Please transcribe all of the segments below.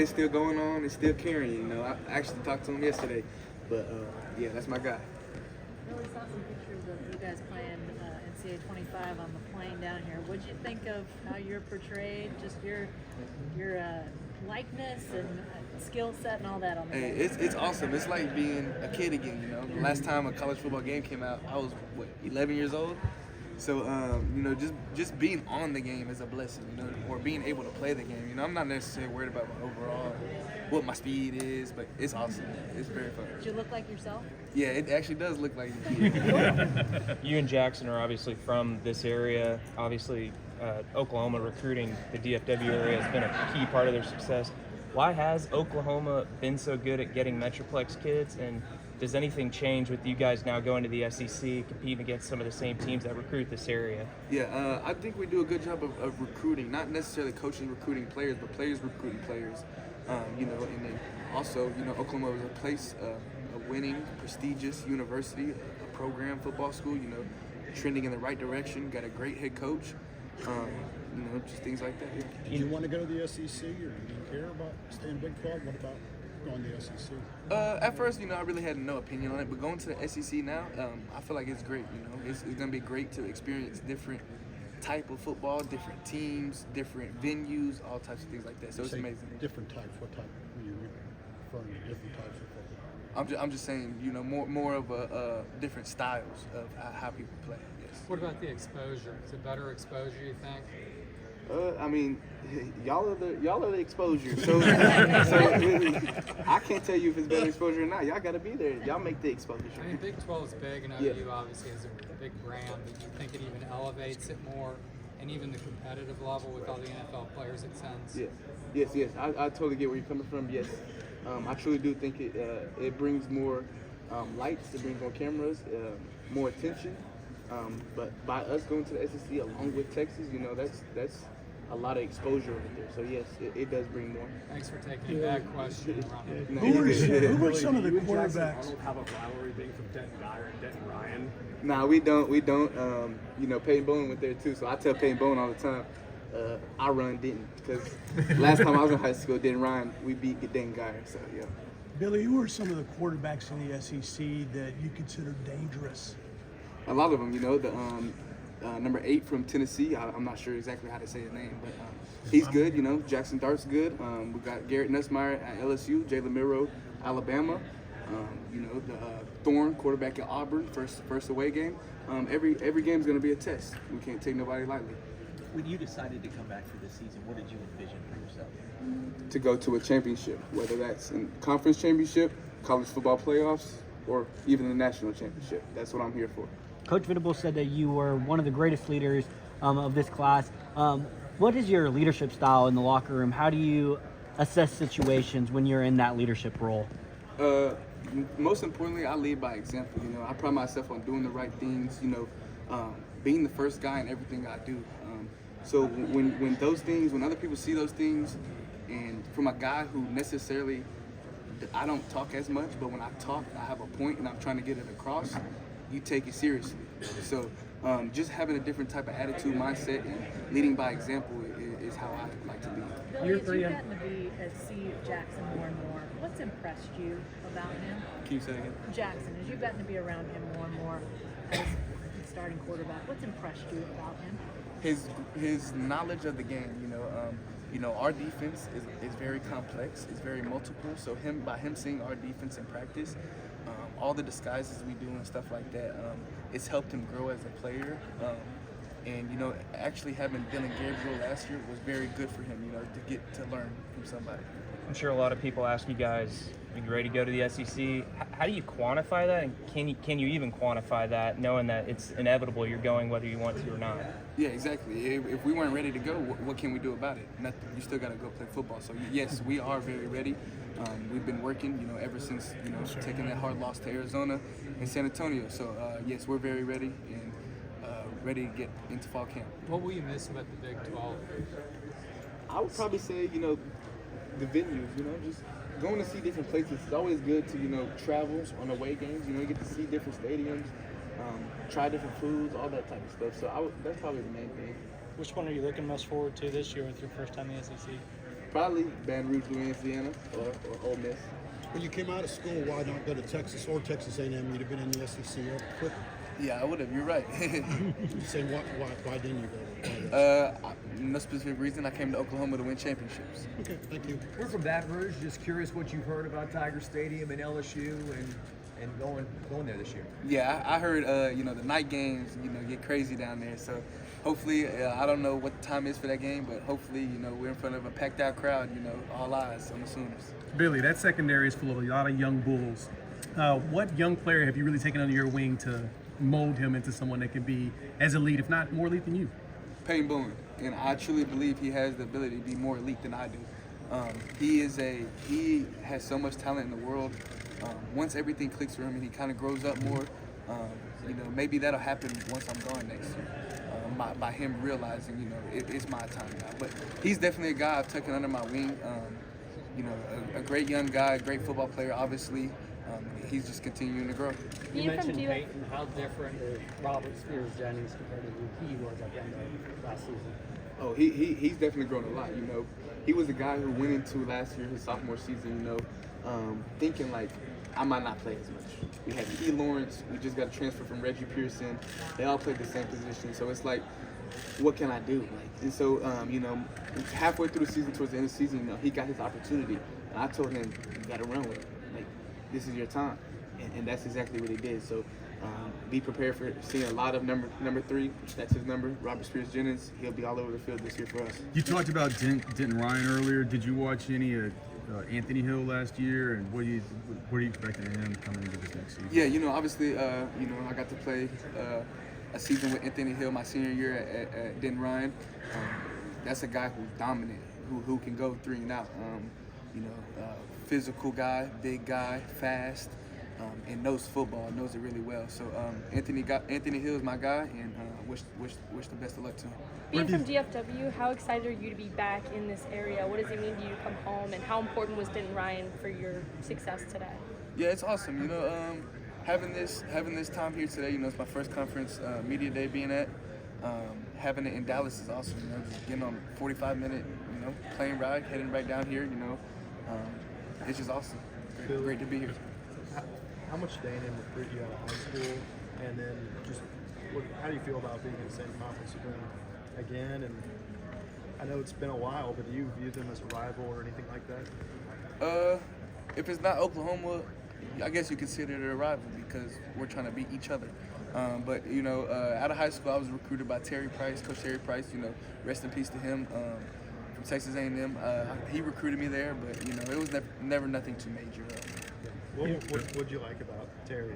It's still going on. It's still carrying. You know, I actually talked to him yesterday, but yeah, that's my guy. Really saw some pictures of you guys playing NCAA 25 on the plane down here. What'd you think of how you're portrayed? Just your likeness and skill set and all that on the Hey, plane. it's awesome. It's like being a kid again. You know, the last time a college football game came out, I was 11 years old. So you know, just being on the game is a blessing. You know, or being able to play the game. You know, I'm not necessarily worried about my overall, what my speed is, but it's awesome. It's very fun. Did you look like yourself? Yeah, it actually does look like You and Jackson are obviously from this area. Obviously, Oklahoma recruiting the DFW area has been a key part of their success. Why has Oklahoma been so good at getting Metroplex kids? And does anything change with you guys now going to the SEC, competing against some of the same teams that recruit this area? Yeah, I think we do a good job of recruiting, not necessarily coaching recruiting players, but players recruiting players. You know, and then also, you know, Oklahoma is a place, a winning, prestigious university, a program football school, you know, trending in the right direction, got a great head coach, you know, just things like that. Yeah. Do you want to go to the SEC, or do you care about staying Big 12? What about going to the SEC? At first, you know, I really had no opinion on it, but going to the SEC now, I feel like it's great, you know. It's going to be great to experience different type of football, different teams, different venues, all types of things like that. So it's amazing. Different types. What type are you referring to? Different types of football? I'm just saying, you know, more of a different styles of how people play. Yes. What about the exposure? Is it better exposure, you think? I mean, y'all are the exposure. So really, I can't tell you if it's better exposure or not. Y'all got to be there. Y'all make the exposure. I mean, Big 12 is big, and OU obviously has a big brand, but you think it even elevates it more, and even the competitive level with all the NFL players it sends? Yes. I totally get where you're coming from. Yes, I truly do think it brings more lights, it brings more cameras, more attention. But by us going to the SEC along with Texas, you know, that's a lot of exposure right there. So yes, it does bring more. Thanks for taking a bad question around. Who were some of the quarterbacks? Arnold have a rivalry being from Denton Dyer and Denton Ryan? Nah, we don't. You know, Peyton Bowen went there too. So I tell Peyton Bowen all the time, I run Denton, because last time I was in high school, Denton Ryan, we beat Denton Dyer. So yeah. Billy, who are some of the quarterbacks in the SEC that you consider dangerous? A lot of them, you know, the number 8 from Tennessee. I'm not sure exactly how to say his name, but he's good. You know, Jackson Dart's good. We got Garrett Nussmeier at LSU, Jalen Milroe, Alabama. You know, the Thorne, quarterback at Auburn, first away game. Every game's going to be a test. We can't take nobody lightly. When you decided to come back for this season, what did you envision for yourself? To go to a championship, whether that's in conference championship, college football playoffs, or even the national championship. That's what I'm here for. Coach Venables said that you were one of the greatest leaders of this class. What is your leadership style in the locker room? How do you assess situations when you're in that leadership role? Most importantly, I lead by example. You know, I pride myself on doing the right things. You know, being the first guy in everything I do. So when those things, when other people see those things, and from a guy who necessarily, I don't talk as much, but when I talk, I have a point and I'm trying to get it across, you take it seriously. So just having a different type of attitude, mindset, and leading by example is how I like to lead. Billy, as you've gotten to see Jackson more and more, what's impressed you about him? Can you say that again? Jackson, as you've gotten to be around him more and more as starting quarterback, what's impressed you about him? His knowledge of the game. You know, our defense is very complex. It's very multiple. So by him seeing our defense in practice, all the disguises we do and stuff like that, it's helped him grow as a player. And you know, actually having Dylan Gabriel last year was very good for him. You know, to get to learn from somebody. I'm sure a lot of people ask you guys, are you ready to go to the SEC? How do you quantify that, and can you even quantify that, knowing that it's inevitable you're going whether you want to or not? Yeah, exactly. If we weren't ready to go, what can we do about it? Nothing. You still got to go play football. So yes, we are very ready. We've been working, you know, ever since, you know, taking that hard loss to Arizona and San Antonio. So yes, we're very ready and ready to get into fall camp. What will you miss about the Big 12? I would probably say, you know, the venues, you know, just going to see different places. It's always good to, you know, travel on away games. You know, you get to see different stadiums, try different foods, all that type of stuff. So that's probably the main thing. Which one are you looking most forward to this year with your first time in the SEC? Probably Baton Rouge, Louisiana, or Ole Miss. When you came out of school, why not go to Texas or Texas A&M? You'd have been in the SEC quicker. Yeah, I would have. You're right. You say why didn't you go there? No specific reason. I came to Oklahoma to win championships. Okay, thank you. We're from Baton Rouge. Just curious what you've heard about Tiger Stadium and LSU and going there this year. Yeah, I heard the night games get crazy down there. So hopefully, I don't know what the time is for that game, but hopefully we're in front of a packed out crowd. All eyes on the Sooners. Billy, that secondary is full of a lot of young bulls. What young player have you really taken under your wing to mold him into someone that can be as elite, if not more elite than you? Peyton Boone, and I truly believe he has the ability to be more elite than I do. He has so much talent in the world. Once everything clicks for him and he kind of grows up more, maybe that'll happen once I'm gone next year. By him realizing, it's my time now. But he's definitely a guy I've taken under my wing. A great young guy, a great football player, obviously. He's just continuing to grow. You mentioned Peyton. How different is Robert Spears Jennings compared to who he was at the end of last season? Oh, he's definitely grown a lot. He was a guy who went into last year, his sophomore season, thinking like, I might not play as much. We had E. Lawrence. We just got a transfer from Reggie Pearson. They all played the same position. So it's like, what can I do? And so, halfway through the season, towards the end of the season, he got his opportunity. And I told him, you got to run with it. This is your time. And that's exactly what he did. So be prepared for seeing a lot of number 3. That's his number, Robert Spears Jennings. He'll be all over the field this year for us. You talked about Denton Ryan earlier. Did you watch any of Anthony Hill last year? And what are you expecting of him coming into this next season? Yeah, obviously, I got to play a season with Anthony Hill my senior year at Denton Ryan. That's a guy who's dominant, who can go 3 and out. Physical guy, big guy, fast, and knows football, knows it really well. So Anthony Hill is my guy, and wish the best of luck to him. Being from DFW, how excited are you to be back in this area? What does it mean to you to come home, and how important was Denton Ryan for your success today? Yeah, it's awesome. Having this time here today, it's my first conference media day being at. Having it in Dallas is awesome. Just getting on a 45-minute, plane ride, heading right down here. It's just awesome. Great to be here. How much did A&M recruit you out of high school? And then just how do you feel about being in the same conference again? And I know it's been a while, but do you view them as a rival or anything like that? If it's not Oklahoma, I guess you consider it a rival because we're trying to beat each other. But out of high school, I was recruited by Terry Price, Coach Terry Price. Rest in peace to him. From Texas A&M, he recruited me there, but it was never nothing too major. What would you like about Terry?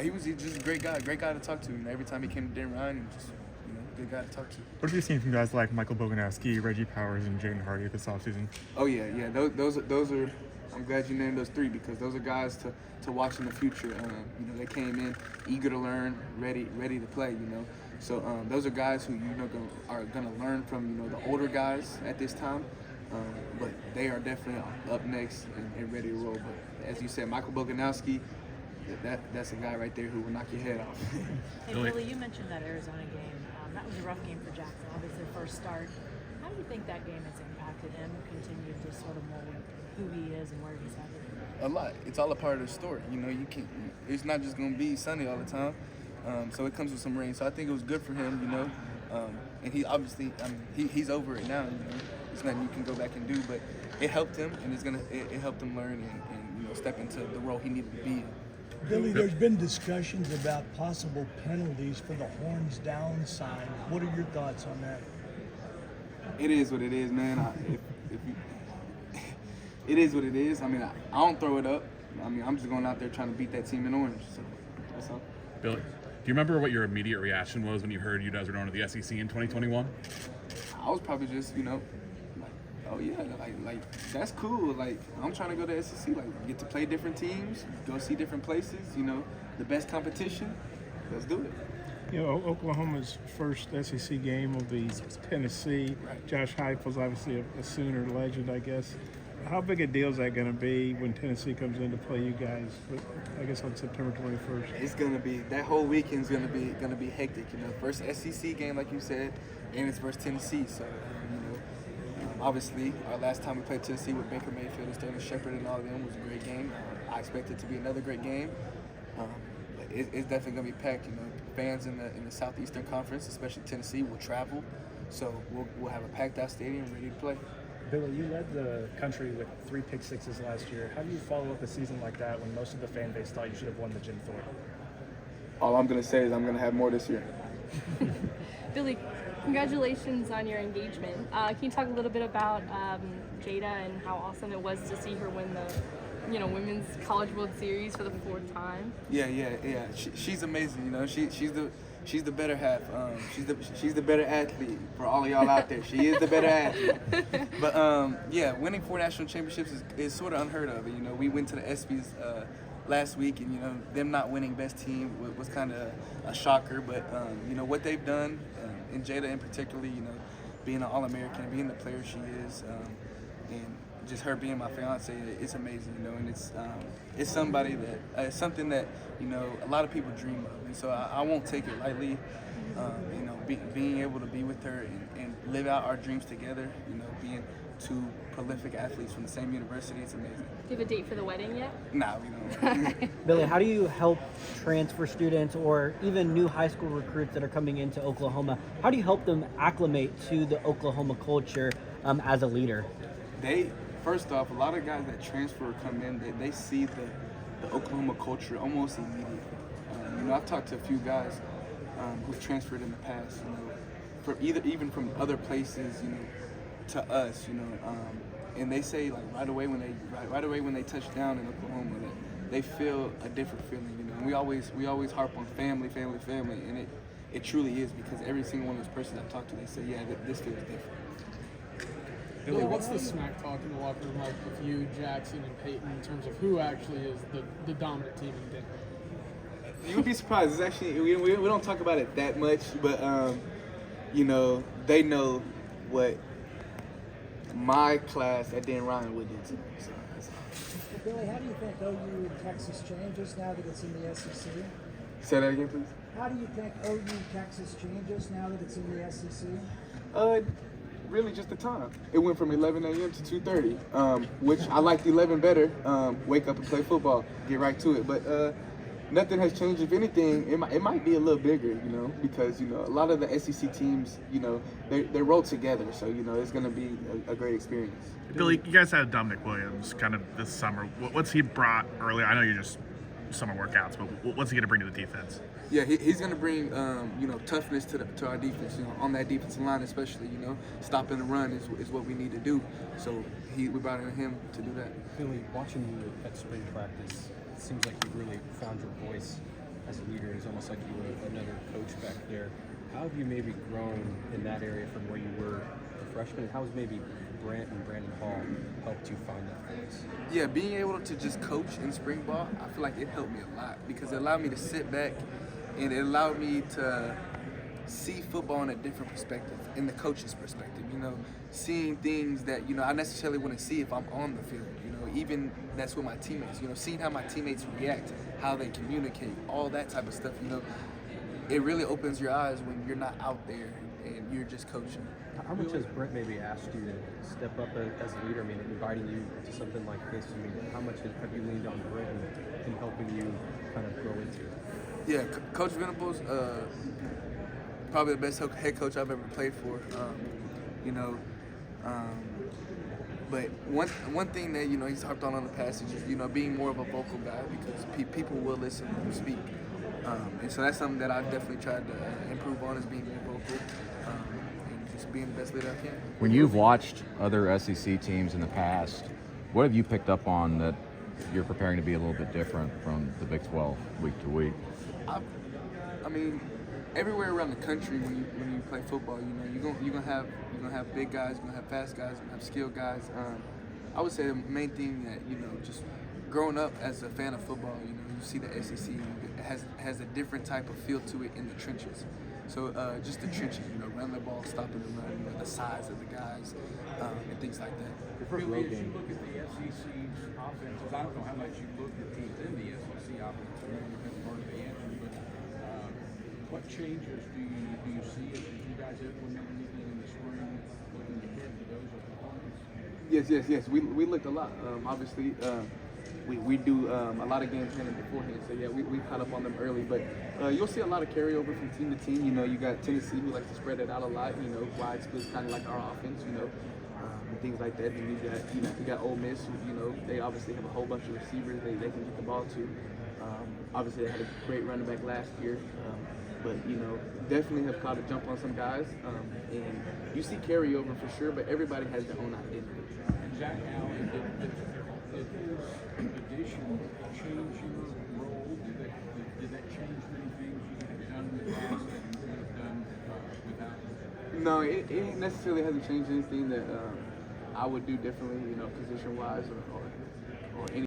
He's just a great guy to talk to. Every time he came to Denton Ryan, he was just a good guy to talk to. What have you seen from guys like Michael Boganowski, Reggie Powers, and Jaden Hardy this offseason? Oh yeah. Those are. I'm glad you named those 3 because those are guys to watch in the future. They came in eager to learn, ready to play. So those are guys who are gonna learn from the older guys at this time. But they are definitely up next and ready to roll. But as you said, Michael Boganowski, that's a guy right there who will knock your head off. Hey Billy, you mentioned that Arizona game. That was a rough game for Jackson, obviously first start. How do you think that game has impacted him, continued to sort of mold who he is and where he's headed? A lot. It's all a part of the story. It's not just gonna be sunny all the time. So it comes with some rain. So I think it was good for him, and he obviously, he's over it now. It's nothing you can go back and do, but it helped him, and it helped him learn and step into the role he needed to be in. Billy, there's been discussions about possible penalties for the horns down sign. What are your thoughts on that? It is what it is, man. It is what it is. I mean, I don't throw it up. I mean, I'm just going out there trying to beat that team in orange. So that's all. Billy, do you remember what your immediate reaction was when you heard you guys were going to the SEC in 2021? I was probably just, like, oh yeah, like that's cool. Like, I'm trying to go to SEC, like, get to play different teams, go see different places, the best competition. Let's do it. Oklahoma's first SEC game will be Tennessee. Right. Josh Heupel's obviously a Sooner legend, I guess. How big a deal is that going to be when Tennessee comes in to play you guys? I guess on September 21st. It's gonna be, that whole weekend's gonna be hectic. First SEC game, like you said, and it's versus Tennessee. So Obviously, our last time we played Tennessee with Baker Mayfield and Sterling Shepard and all of them was a great game. I expect it to be another great game. But it's definitely going to be packed. You know, fans in the Southeastern Conference, especially Tennessee, will travel. So we'll have a packed out stadium ready to play. Billy, you led the country with 3 pick sixes last year. How do you follow up a season like that when most of the fan base thought you should have won the Jim Thorpe? All I'm going to say is I'm going to have more this year. Billy, congratulations on your engagement. Can you talk a little bit about Jada and how awesome it was to see her win the Women's College World Series for the 4th time? Yeah. She's amazing. You know, she's the better half. She's the better athlete for all of y'all out there. She is the better athlete. But yeah, winning 4 national championships is sort of unheard of. You know, we went to the ESPYs last week, and you know, them not winning best team was kind of a shocker. But you know what they've done, and Jada in particular, you know, being an All-American, being the player she is, and just her being my fiance, it's amazing, you know, and it's somebody that it's something that, you know, a lot of people dream of, and so I won't take it lightly. You know, being able to be with her and live out our dreams together, you know, being 2 prolific athletes from the same university, it's amazing. Do you have a date for the wedding yet? Nah, we don't. Billy, how do you help transfer students or even new high school recruits that are coming into Oklahoma? How do you help them acclimate to the Oklahoma culture as a leader? First off, a lot of guys that transfer or come in, they see the Oklahoma culture almost immediately. You know, I've talked to a few guys who've transferred in the past, you know, even from other places, you know, to us, you know, and they say like right away when they touch down in Oklahoma that they feel a different feeling, you know. And we always harp on family, and it truly is, because every single one of those persons I've talked to, they say, yeah, this feels different. Billy, what's the smack talk in the locker room like with you, Jackson, and Peyton in terms of who actually is the dominant team in Denver? You would be surprised. It's actually we don't talk about it that much, but you know, they know what my class at Dan Ryan would do to me. So that's all. Billy, how do you think OU Texas changes now that it's in the SEC? Say that again, please. How do you think OU Texas changes now that it's in the SEC? Really just the time. It went from 11 a.m. to 2:30, which I liked 11 better. Wake up and play football, get right to it. But nothing has changed. If anything, it might be a little bigger, you know, because, you know, a lot of the SEC teams, you know, they roll together. So, you know, it's going to be a great experience. Billy, you guys had Dominic Williams kind of this summer. What's he brought early? I know you're just summer workouts, but what's he going to bring to the defense? Yeah, he's going to bring, you know, toughness to our defense, you know, on that defensive line especially, you know. Stopping the run is what we need to do. So we brought in him to do that. Billy, watching you at spring practice, it seems like you really found your voice as a leader. It's almost like you were another coach back there. How have you maybe grown in that area from where you were a freshman? How has maybe Brant and Brandon Hall helped you find that voice? Yeah, being able to just coach in spring ball, I feel like it helped me a lot, because it allowed me to sit back and it allowed me to see football in a different perspective, in the coach's perspective, you know, seeing things that, you know, I necessarily wouldn't see if I'm on the field, you know, even that's with my teammates, you know, seeing how my teammates react, how they communicate, all that type of stuff, you know, it really opens your eyes when you're not out there and you're just coaching. How much has Brent maybe asked you to step up as a leader? I mean, inviting you to something like this, I mean, how much have you leaned on Brent in helping you kind of grow into it? Yeah, Coach Venables, probably the best head coach I've ever played for. You know, but one thing that, you know, he's harped on the passage is, you know, being more of a vocal guy, because people will listen when you speak, and so that's something that I've definitely tried to improve on, is being more vocal and just being the best leader I can. When you've watched other SEC teams in the past, what have you picked up on that you're preparing to be a little bit different from the Big 12 week to week? I mean, everywhere around the country, when you play football, you know, you're gonna have big guys, you're gonna have fast guys, you're gonna have skilled guys. I would say the main thing that, you know, just growing up as a fan of football, you know, you see the SEC has a different type of feel to it in the trenches. So just the trenches, you know, running the ball, stopping the run, you know, the size of the guys, and things like that. Billy, as you look at the SEC's offenses, I don't know how much you looked at teams in the SEC offense, maybe that's part of the answer, but what changes do you see as you guys implement anything in the spring, looking ahead to those Oklahoma Yes. We looked a lot. Obviously, we do a lot of game planning beforehand. So yeah, we caught up on them early. But you'll see a lot of carryover from team to team. You know, you got Tennessee who likes to spread it out a lot. You know, wide splits kind of like our offense. You know, and things like that. And you got Ole Miss who, you know, they obviously have a whole bunch of receivers they can get the ball to. Obviously, they had a great running back last year. But, you know, definitely have caught a jump on some guys. And you see carryover for sure, but everybody has their own identity. And Zach Allen, did his addition change your role? Did that change many things you could have done in the past that you could have done without? No, it necessarily hasn't changed anything that I would do differently, you know, position-wise or